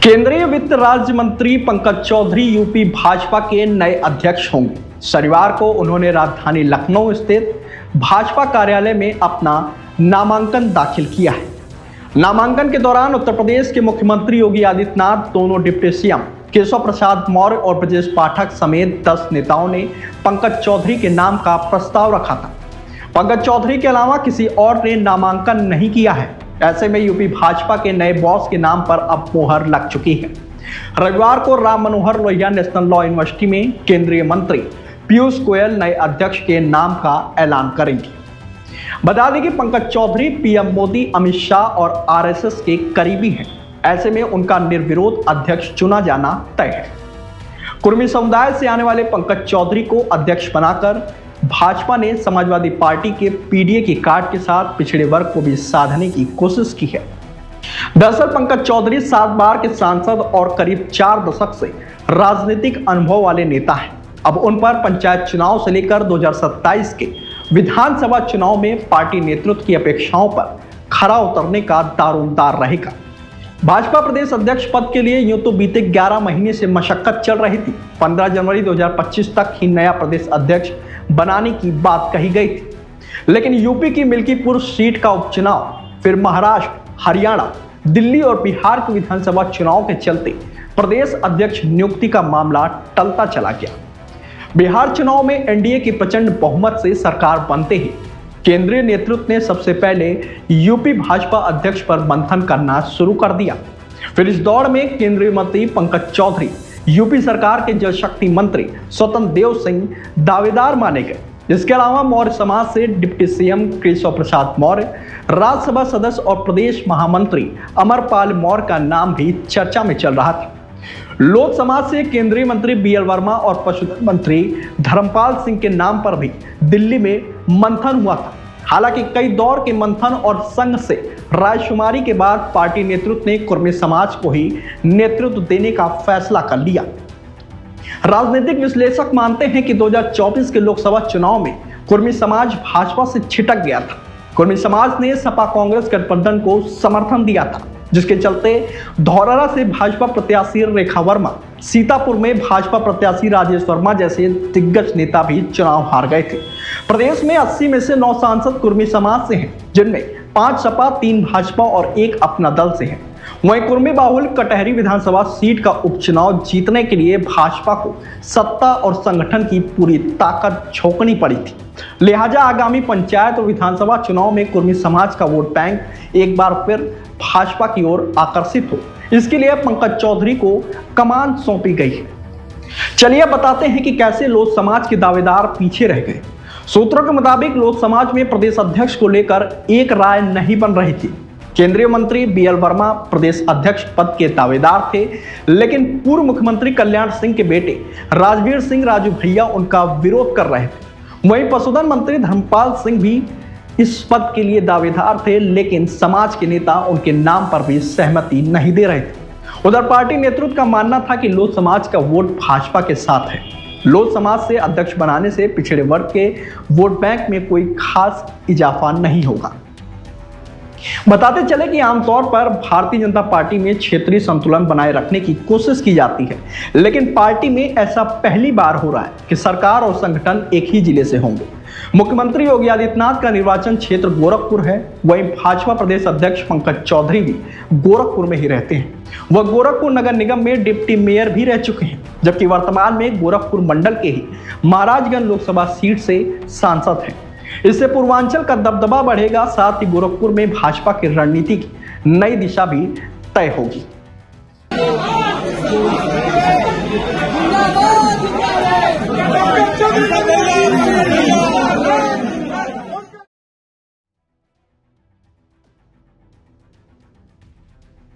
केंद्रीय वित्त राज्य मंत्री पंकज चौधरी यूपी भाजपा के नए अध्यक्ष होंगे। शनिवार को उन्होंने राजधानी लखनऊ स्थित भाजपा कार्यालय में अपना नामांकन दाखिल किया है। नामांकन के दौरान उत्तर प्रदेश के मुख्यमंत्री योगी आदित्यनाथ, दोनों डिप्टी सीएम केशव प्रसाद मौर्य और ब्रजेश पाठक समेत 10 नेताओं ने पंकज चौधरी के नाम का प्रस्ताव रखा था। पंकज चौधरी के अलावा किसी और ने नामांकन नहीं किया है। ऐसे में यूपी भाजपा के नए बॉस के नाम पर अब मोहर लग चुकी है। रविवार को Ram Manohar Lohia national law university में केंद्रीय मंत्री पीयूष गोयल नए अध्यक्ष के नाम का ऐलान करेंगे। बता दें कि पंकज चौधरी पीएम मोदी, अमित शाह और आरएसएस के करीबी हैं। ऐसे में उनका निर्विरोध अध्यक्ष चुना जाना तय है। कुर्मी समुदाय से आने वाले पंकज चौधरी को अध्यक्ष बनाकर भाजपा ने समाजवादी पार्टी के पीडीए की कार्ड के साथ पिछड़े वर्ग को भी साधने की कोशिश की है। दरअसल पंकज चौधरी 7 बार के सांसद और करीब 4 दशक से राजनीतिक अनुभव वाले नेता हैं। अब उन पर पंचायत चुनाव से लेकर 2027 के विधानसभा चुनाव में पार्टी नेतृत्व की अपेक्षाओं पर खरा उतरने का दारोमदार रहेगा। भाजपा प्रदेश अध्यक्ष पद के लिए यूं तो बीते 11 महीने से मशक्कत चल रही थी। 15 जनवरी 2025 तक ही नया प्रदेश अध्यक्ष बनाने की बात कही गई थी, लेकिन यूपी की मिल्कीपुर सीट का उपचुनाव, फिर महाराष्ट्र, हरियाणा, दिल्ली और बिहार के विधानसभा चुनाव के चलते प्रदेश अध्यक्ष नियुक्ति का मामला टलता चला गया। बिहार चुनाव में एनडीए की प्रचंड बहुमत से सरकार बनते ही केंद्रीय नेतृत्व ने सबसे पहले यूपी भाजपा अध्यक्ष पर मंथन करना शुरू कर दिया। फिर इस दौड़ में केंद्रीय मंत्री पंकज चौधरी, यूपी सरकार के जल शक्ति मंत्री स्वतंत्र देव सिंह दावेदार माने गए। इसके अलावा मौर्य समाज से डिप्टी सीएम केशव प्रसाद मौर्य, राज्यसभा सदस्य और प्रदेश महामंत्री अमरपाल मौर्य का नाम भी चर्चा में चल रहा था। लोध समाज से केंद्रीय मंत्री बीएल वर्मा और पशुधन मंत्री धर्मपाल सिंह के नाम पर भी दिल्ली में मंथन हुआ था। हालांकि कई दौर के मंथन और संघ से रायशुमारी के बाद पार्टी नेतृत्व ने कुर्मी समाज को ही नेतृत्व देने का फैसला कर लिया। राजनीतिक विश्लेषक मानते हैं कि 2024 के लोकसभा चुनाव में कुर्मी समाज भाजपा से छिटक गया था। कुर्मी समाज ने सपा कांग्रेस गठबंधन को समर्थन दिया था, जिसके चलते धौरहरा से भाजपा प्रत्याशी रेखा वर्मा, सीतापुर में भाजपा प्रत्याशी राजेश वर्मा जैसे दिग्गज नेता भी चुनाव हार गए थे। प्रदेश में 80 में से 9 सांसद कुर्मी समाज से हैं, जिनमें 5 सपा, 3 भाजपा और 1 अपना दल से हैं। वहीं कुर्मी बाहुल कटहरी विधानसभा सीट का उपचुनाव जीतने के लिए भाजपा को सत्ता और संगठन की पूरी ताकत झोंकनी पड़ी थी। लिहाजा आगामी पंचायत और विधानसभा चुनाव में कुर्मी समाज का वोट बैंक एक बार फिर भाजपा की ओर आकर्षित हो, इसके लिए पंकज चौधरी को कमान सौंपी गई है। चलिए बताते हैं कि कैसे लोध समाज के दावेदार पीछे रह गए। सूत्रों के मुताबिक लोध समाज में प्रदेश अध्यक्ष को लेकर एक राय नहीं बन रही थी। केंद्रीय मंत्री बीएल वर्मा प्रदेश अध्यक्ष पद के दावेदार थे, लेकिन पूर्व मुख्यमंत्री कल्याण सिंह के बेटे राजवीर सिंह राजू भैया उनका विरोध कर रहे थे। वहीं पशुधन मंत्री धर्मपाल सिंह भी इस पद के लिए दावेदार थे, लेकिन समाज के नेता उनके नाम पर भी सहमति नहीं दे रहे थे। उधर पार्टी नेतृत्व का मानना था कि लोध समाज का वोट भाजपा के साथ है। लोध समाज से अध्यक्ष बनाने से पिछड़े वर्ग के वोट बैंक में कोई खास इजाफा नहीं होगा। बताते चले कि आमतौर पर भारतीय जनता पार्टी में क्षेत्रीय संतुलन बनाए रखने की कोशिश की जाती है, लेकिन पार्टी में ऐसा पहली बार हो रहा है कि सरकार और संगठन एक ही जिले से होंगे। मुख्यमंत्री योगी आदित्यनाथ का निर्वाचन क्षेत्र गोरखपुर है। वहीं भाजपा प्रदेश अध्यक्ष पंकज चौधरी भी गोरखपुर में ही रहते हैं। वह गोरखपुर नगर निगम में डिप्टी मेयर भी रह चुके हैं, जबकि वर्तमान में गोरखपुर मंडल के ही महाराजगंज लोकसभा सीट से सांसद हैं। इससे पूर्वांचल का दबदबा बढ़ेगा, साथ ही गोरखपुर में भाजपा की रणनीति की नई दिशा भी तय होगी।